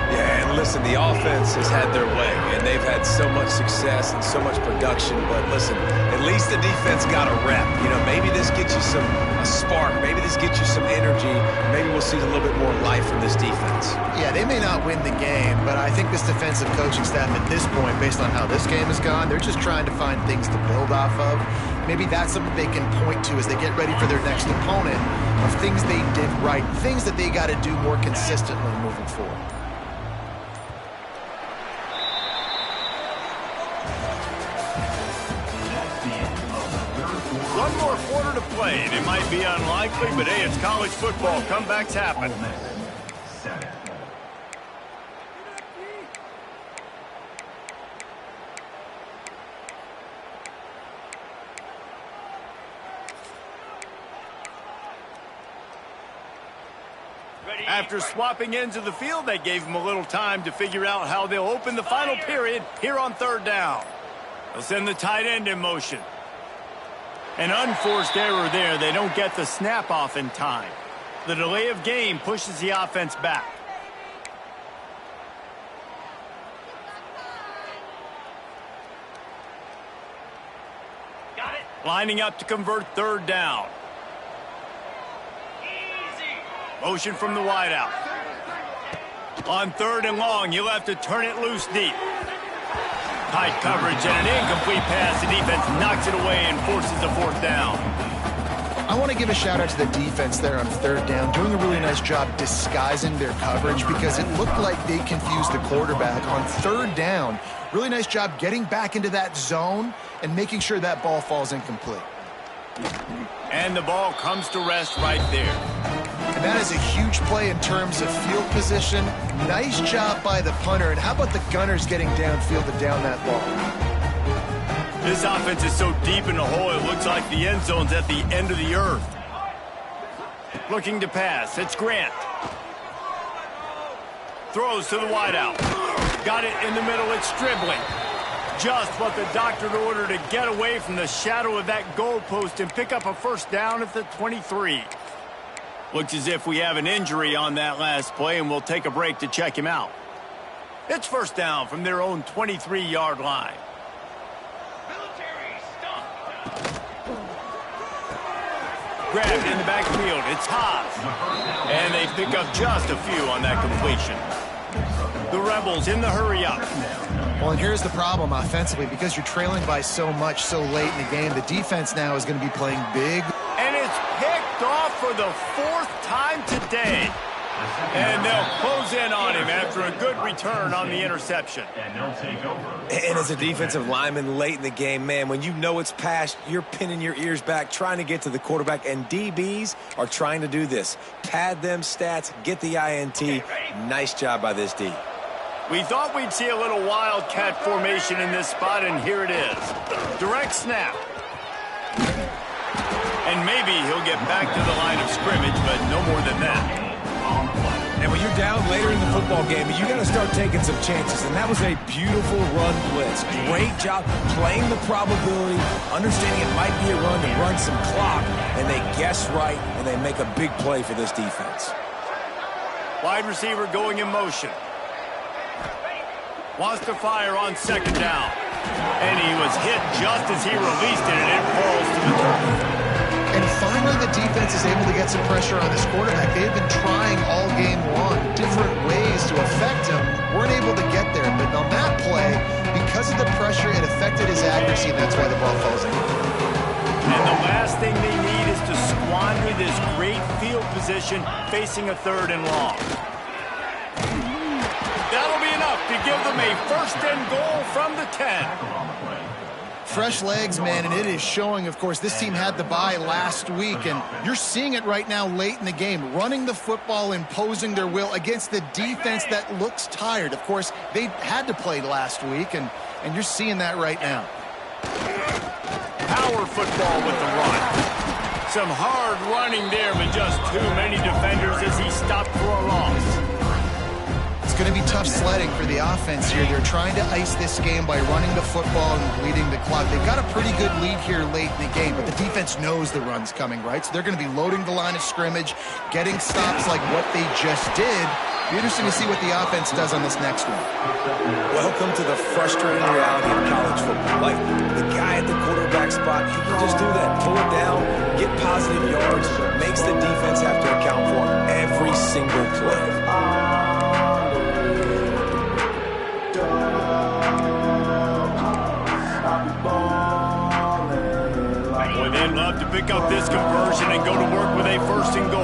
Yeah, and listen, the offense has had their way, and they've had so much success and so much production. But listen, at least the defense got a rep. You know, maybe this gets you a spark. Maybe this gets you some energy. Maybe we'll see a little bit more life from this defense. Yeah, they may not win the game, but I think this defensive coaching staff at this point, based on how this game has gone, they're just trying to find things to build off of. Maybe that's something they can point to as they get ready for their next opponent, of things they did right, things that they got to do more consistently moving forward. One more quarter to play, and it might be unlikely, but hey, it's college football. Comebacks happen. After swapping ends of the field, they gave them a little time to figure out how they'll open the final period here on third down. They'll send the tight end in motion. An unforced error there. They don't get the snap off in time. The delay of game pushes the offense back. Got it. Lining up to convert third down. Easy. Motion from the wideout. On third and long, you'll have to turn it loose deep. Tight coverage and an incomplete pass. The defense knocks it away and forces a fourth down. I want to give a shout out to the defense there on third down, doing a really nice job disguising their coverage because it looked like they confused the quarterback on third down. Really nice job getting back into that zone and making sure that ball falls incomplete. And the ball comes to rest right there. And that is a huge play in terms of field position. Nice job by the punter. And how about the Gunners getting downfield to down that ball? This offense is so deep in the hole, it looks like the end zone's at the end of the earth. Looking to pass. It's Grant. Throws to the wideout. Got it in the middle. It's Stribling. Just what the doctor ordered to get away from the shadow of that goalpost and pick up a first down at the 23. Looks as if we have an injury on that last play, and we'll take a break to check him out. It's first down from their own 23-yard line. Grabbed in the backfield. It's Haas. And they pick up just a few on that completion. The Rebels in the hurry-up. Well, and here's the problem offensively. Because you're trailing by so much so late in the game, the defense now is going to be playing big. And it's picked off for the 4th time today. And they'll close in on him after a good return on the interception. And as a defensive lineman late in the game, man, when you know it's past, you're pinning your ears back, trying to get to the quarterback, and DBs are trying to do this. Pad them stats, get the INT. Nice job by this D. We thought we'd see a little wildcat formation in this spot, and here it is. Direct snap. And maybe he'll get back to the line of scrimmage, but no more than that. And when you're down later in the football game, you got to start taking some chances. And that was a beautiful run blitz. Great job playing the probability, understanding it might be a run to run some clock. And they guess right, and they make a big play for this defense. Wide receiver going in motion. Wants to fire on 2nd down. And he was hit just as he released it, and it falls to the turf. And finally, the defense is able to get some pressure on this quarterback. They've been trying all game long different ways to affect him. Weren't able to get there. But on that play, because of the pressure, it affected his accuracy, and that's why the ball falls in. And the last thing they need is to squander this great field position facing a 3rd and long. That'll be enough to give them a 1st and goal from the 10. Fresh legs, man, and it is showing, of course. This team had the bye last week, and you're seeing it right now late in the game. Running the football, imposing their will against the defense that looks tired. Of course, they had to play last week, and you're seeing that right now. Power football with the run. Some hard running there, but just too many defenders as he stopped for a loss. It's going to be tough sledding for the offense here. They're trying to ice this game by running the football and bleeding the clock. They've got a pretty good lead here late in the game, but the defense knows the run's coming, right? So they're going to be loading the line of scrimmage, getting stops like what they just did. Be interesting to see what the offense does on this next one. Welcome to the frustrating reality of college football. Like, the guy at the quarterback spot, he can just do that. Pull it down, get positive yards, makes the defense have to account for every single play. Boy, they'd love to pick up this conversion and go to work with a 1st and goal.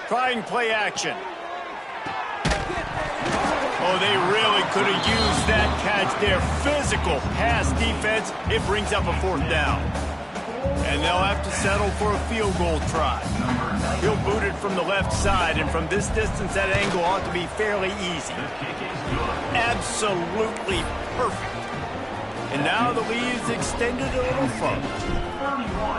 Trying play action. Oh, they really could have used that catch there. Physical pass defense. It brings up a 4th down. And they'll have to settle for a field goal try. He'll boot it from the left side, and from this distance, that angle ought to be fairly easy. Absolutely perfect. And now the lead is extended a little further.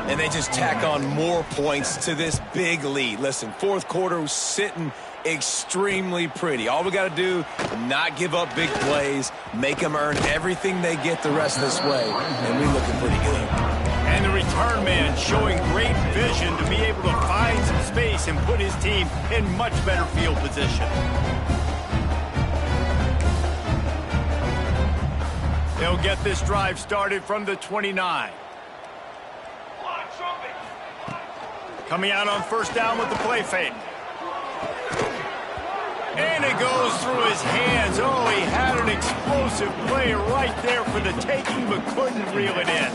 And they just tack on more points to this big lead. Listen, 4th quarter was sitting extremely pretty. All we got to do, not give up big plays, make them earn everything they get the rest of this way, and we're looking pretty good. And the return man showing great vision to be able to find some space and put his team in much better field position. They'll get this drive started from the 29. Coming out on 1st down with the play fake. And it goes through his hands. Oh, he had an explosive play right there for the taking, but couldn't reel it in.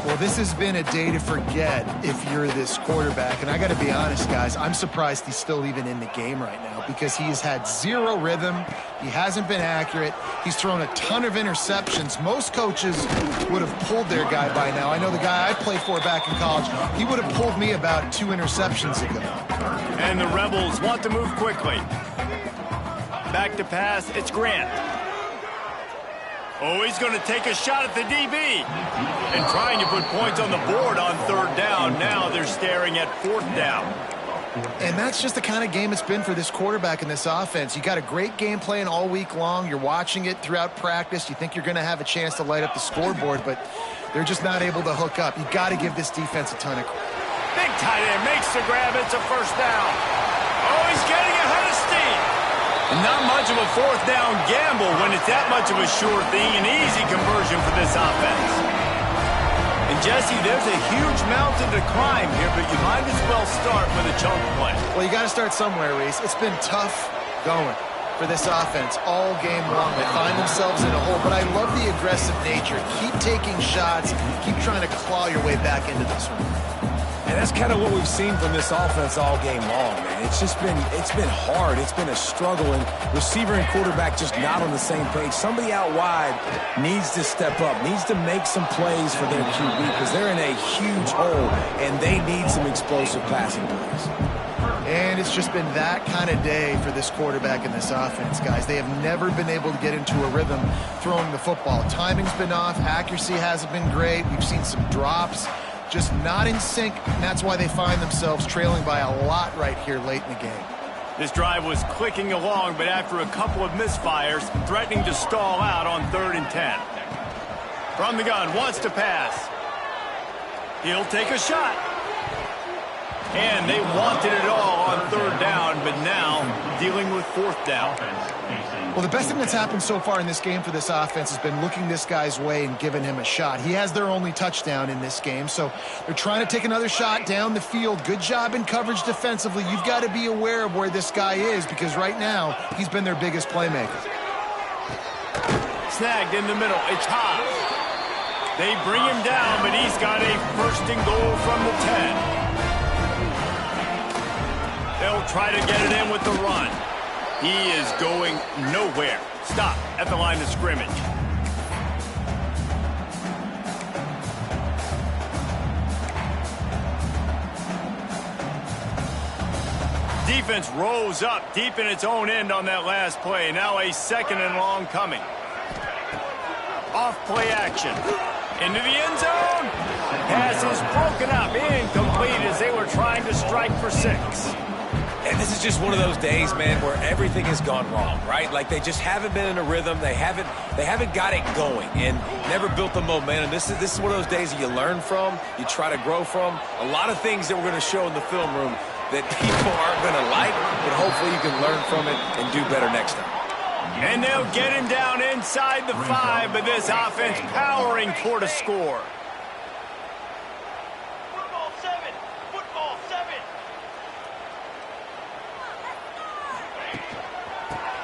Well, this has been a day to forget if you're this quarterback. And I got to be honest, guys, I'm surprised he's still even in the game right now because he has had zero rhythm. He hasn't been accurate. He's thrown a ton of interceptions. Most coaches would have pulled their guy by now. I know the guy I played for back in college, he would have pulled me about 2 interceptions ago. And the Rebels want to move quickly. Back to pass, it's Grant. Oh, he's going to take a shot at the DB. And trying to put points on the board on 3rd down. Now they're staring at 4th down. And that's just the kind of game it's been for this quarterback in this offense. You got a great game plan all week long. You're watching it throughout practice. You think you're going to have a chance to light up the scoreboard, but they're just not able to hook up. You got to give this defense a ton of credit. Big tight end makes the grab. It's a 1st down. Oh, he's getting ahead of steam. And not much of a fourth down gamble when it's that much of a sure thing, an easy conversion for this offense. And Jesse, there's a huge mountain to climb here, but you might as well start with a chunk play. Well, you got to start somewhere, Reese. It's been tough going for this offense all game long. They find themselves in a hole, but I love the aggressive nature. Keep taking shots, keep trying to claw your way back into this one. And that's kind of what we've seen from this offense all game long, man. It's been hard. It's been a struggle, and receiver and quarterback just not on the same page. Somebody out wide needs to step up, needs to make some plays for their QB because they're in a huge hole, and they need some explosive passing plays. And it's just been that kind of day for this quarterback and this offense, guys. They have never been able to get into a rhythm throwing the football. Timing's been off. Accuracy hasn't been great. We've seen some drops. Just not in sync, and that's why they find themselves trailing by a lot right here late in the game. This drive was clicking along, but after a couple of misfires, threatening to stall out on 3rd and 10. From the gun, wants to pass. He'll take a shot. And they wanted it all on 3rd down, but now dealing with 4th down. Well, the best thing that's happened so far in this game for this offense has been looking this guy's way and giving him a shot. He has their only touchdown in this game, so they're trying to take another shot down the field. Good job in coverage defensively. You've got to be aware of where this guy is because right now he's been their biggest playmaker. Snagged in the middle. It's Haas. They bring him down, but he's got a 1st and goal from the 10. They'll try to get it in with the run. He is going nowhere. Stop at the line of scrimmage. Defense rolls up deep in its own end on that last play. Now a 2nd and long coming. Off play action. Into the end zone. Pass is broken up. Incomplete as they were trying to strike for 6. And this is just one of those days, man, where everything has gone wrong, right? Like they just haven't been in a rhythm. They haven't got it going and never built the momentum. This is one of those days that you learn from, you try to grow from. A lot of things that we're going to show in the film room that people aren't going to like, but hopefully you can learn from it and do better next time. And they'll get him down inside the 5, but this offense powering toward a score.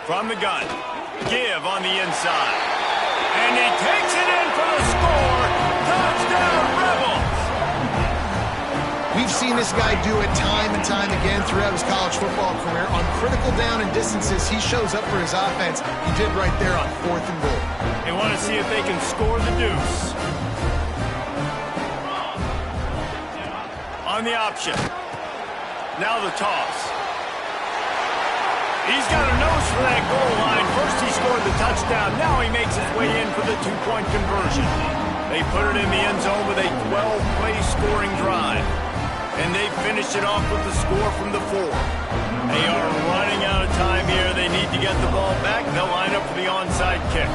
From the gun, give on the inside. And he takes it in for the score. Touchdown, Rebels! We've seen this guy do it time and time again throughout his college football career. On critical down and distances, he shows up for his offense. He did right there on 4th and goal. They want to see if they can score the deuce. On the option. Now the toss. He's got a nose for that goal line. First he scored the touchdown. Now he makes his way in for the 2-point conversion. They put it in the end zone with a 12-play scoring drive. And they finished it off with the score from the 4. They are running out of time here. They need to get the ball back. They'll line up for the onside kick.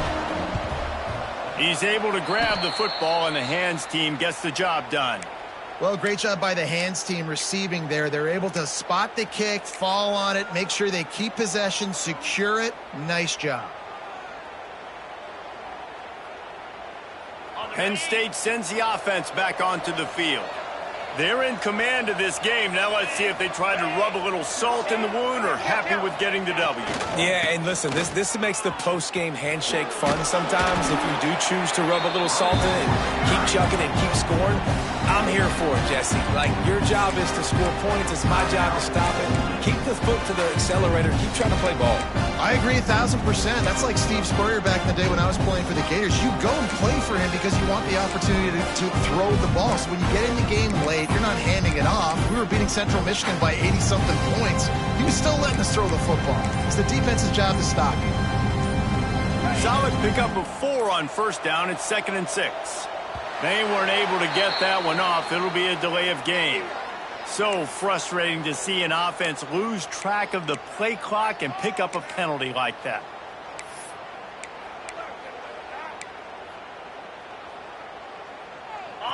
He's able to grab the football, and the hands team gets the job done. Well, great job by the hands team receiving there. They're able to spot the kick, fall on it, make sure they keep possession, secure it. Nice job. Penn State sends the offense back onto the field. They're in command of this game. Now let's see if they try to rub a little salt in the wound or happy with getting the W. Yeah, and listen, this makes the post-game handshake fun sometimes. If you do choose to rub a little salt in it and keep chucking and keep scoring, I'm here for it, Jesse. Like, your job is to score points. It's my job to stop it. Keep the foot to the accelerator. Keep trying to play ball. I agree 1,000%. That's like Steve Spurrier back in the day when I was playing for the Gators. You go and play for him because you want the opportunity to throw the ball. So when you get in the game late, you're not handing it off. We were beating Central Michigan by 80-something points. He was still letting us throw the football. It's the defense's job to stop you. Solid pickup of 4 on 1st down. It's 2nd and 6. They weren't able to get that one off. It'll be a delay of game. So frustrating to see an offense lose track of the play clock and pick up a penalty like that.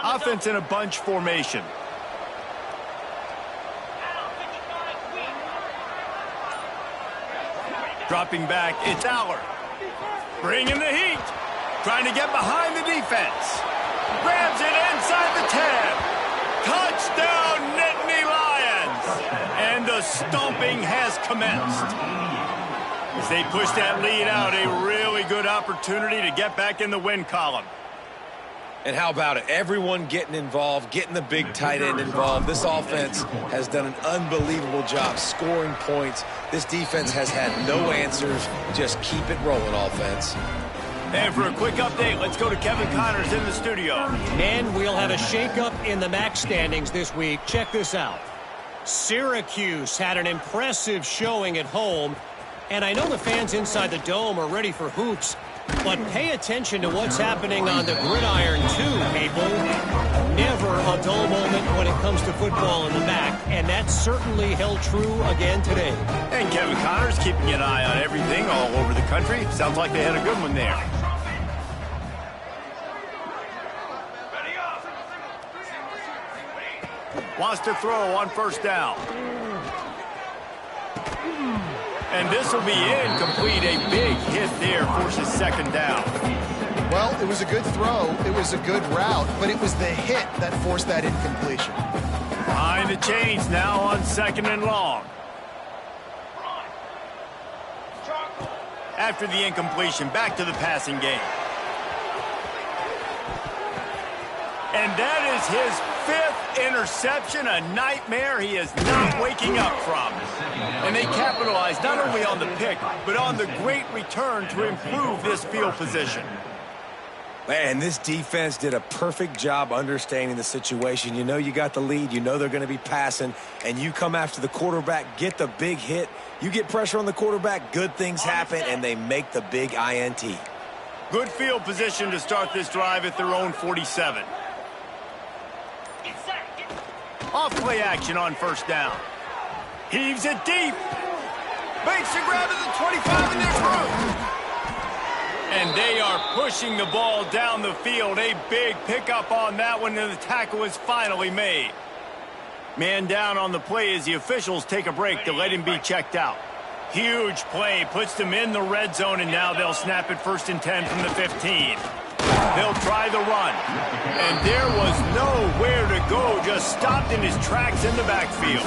Offense in a bunch formation. Dropping back, it's Aller. Bringing the heat. Trying to get behind the defense. Grabs it inside the 10. Touchdown, Nittany Lions! And the stomping has commenced. As they push that lead out, a really good opportunity to get back in the win column. And how about it? Everyone getting involved, getting the big tight end involved. This offense has done an unbelievable job scoring points. This defense has had no answers. Just keep it rolling, offense. And for a quick update, let's go to Kevin Connors in the studio. And we'll have a shakeup in the MAC standings this week. Check this out. Syracuse had an impressive showing at home. And I know the fans inside the Dome are ready for hoops. But pay attention to what's happening on the gridiron, too, people. Never a dull moment when it comes to football in the MAC, and that certainly held true again today. And Kevin Connors keeping an eye on everything all over the country. Sounds like they had a good one there. Wants to throw on first down. And this will be incomplete. A big hit there forces second down. Well, it was a good throw. It was a good route, but it was the hit that forced that incompletion. Behind the chains now on second and long. After the incompletion, back to the passing game. And that is his 5th interception, a nightmare he is not waking up from. And they capitalize not only on the pick, but on the great return to improve this field position. Man, this defense did a perfect job understanding the situation. You know you got the lead. You know they're going to be passing. And you come after the quarterback, get the big hit. You get pressure on the quarterback, good things happen, and they make the big INT. Good field position to start this drive at their own 47. Off play action on first down. Heaves it deep. Makes the grab at the 25 and there's room. And they are pushing the ball down the field. A big pickup on that one, and the tackle is finally made. Man down on the play as the officials take a break to let him be checked out. Huge play, puts them in the red zone, and now they'll snap it 1st and 10 from the 15. They'll try the run. And there was nowhere to go, just stopped in his tracks in the backfield.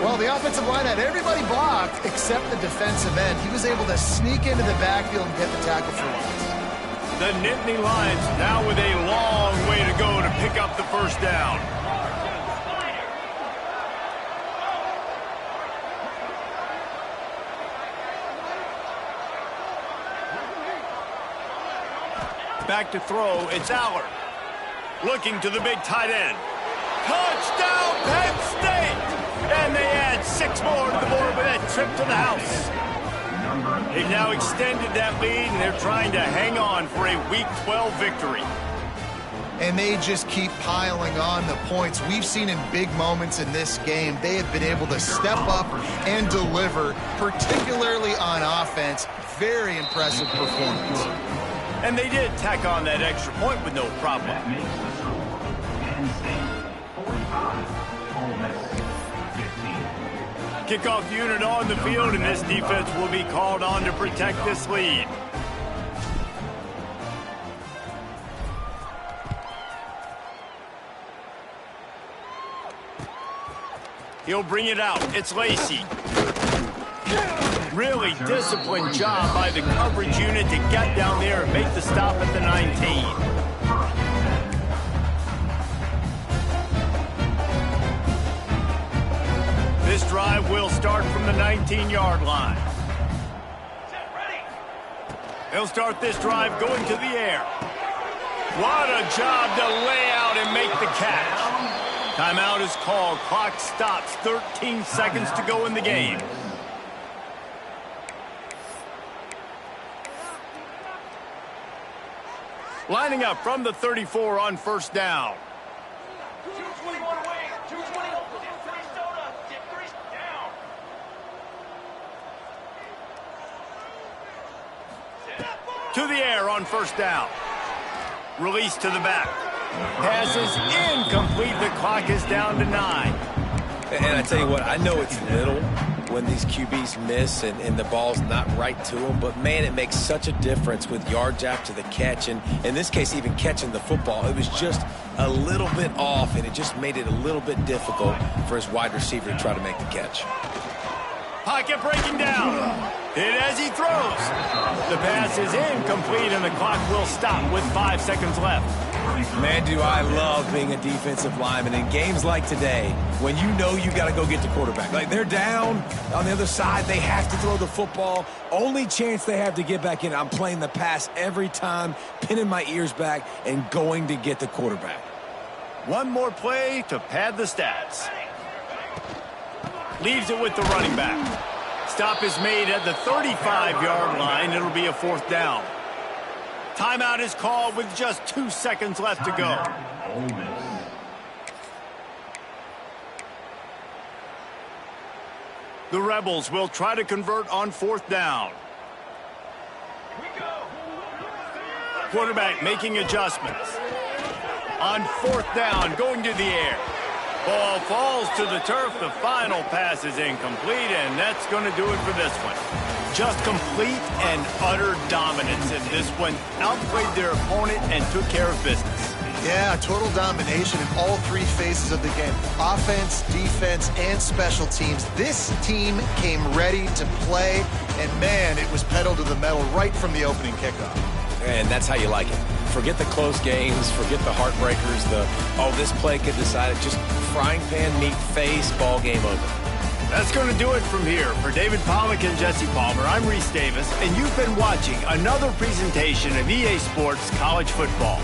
Well, the offensive line had everybody blocked except the defensive end. He was able to sneak into the backfield and get the tackle for loss. The Nittany Lions now with a long way to go to pick up the first down. Back to throw, it's Aller. Looking to the big tight end. Touchdown, Penn State! And they add 6 more to the board with that trip to the house. They've now extended that lead, and they're trying to hang on for a Week 12 victory. And they just keep piling on the points. We've seen in big moments in this game, they have been able to step up and deliver, particularly on offense. Very impressive performance. And they did tack on that extra point with no problem. Kickoff unit on the field, and this defense will be called on to protect this lead. He'll bring it out. It's Lacey. Really disciplined job by the coverage unit to get down there and make the stop at the 19. This drive will start from the 19-yard line. They'll start this drive going to the air. What a job to lay out and make the catch. Timeout is called. Clock stops. 13 seconds to go in the game. Lining up from the 34 on first down. 221 away. 220 open. Get 3 soda. Get 3 down. To the air on first down. Release to the back. Pass is incomplete. The clock is down to 9. And I tell you what, I know it's little, when these QBs miss and the ball's not right to them. But, man, it makes such a difference with yards after the catch. And in this case, even catching the football, it was just a little bit off, and it just made it a little bit difficult for his wide receiver to try to make the catch. Pocket breaking down. Hit as he throws. The pass is incomplete, and the clock will stop with 5 seconds left. Man, do I love being a defensive lineman in games like today when you know you got to go get the quarterback. Like, they're down on the other side. They have to throw the football. Only chance they have to get back in. I'm playing the pass every time, pinning my ears back, and going to get the quarterback. One more play to pad the stats. Leaves it with the running back. Stop is made at the 35-yard line. It'll be a 4th down. Timeout is called with just 2 seconds left to go. The Rebels will try to convert on 4th down. Quarterback making adjustments. On 4th down, going to the air. Ball falls to the turf. The final pass is incomplete, and that's going to do it for this one. Just complete and utter dominance in this one. Outplayed their opponent and took care of business. Yeah, total domination in all 3 phases of the game. Offense, defense, and special teams. This team came ready to play, and, man, it was pedal to the metal right from the opening kickoff. And that's how you like it. Forget the close games, forget the heartbreakers, this play could decide it. Just frying pan, meat face, ball game over. That's going to do it from here. For David Pollack and Jesse Palmer, I'm Reese Davis, and you've been watching another presentation of EA Sports College Football.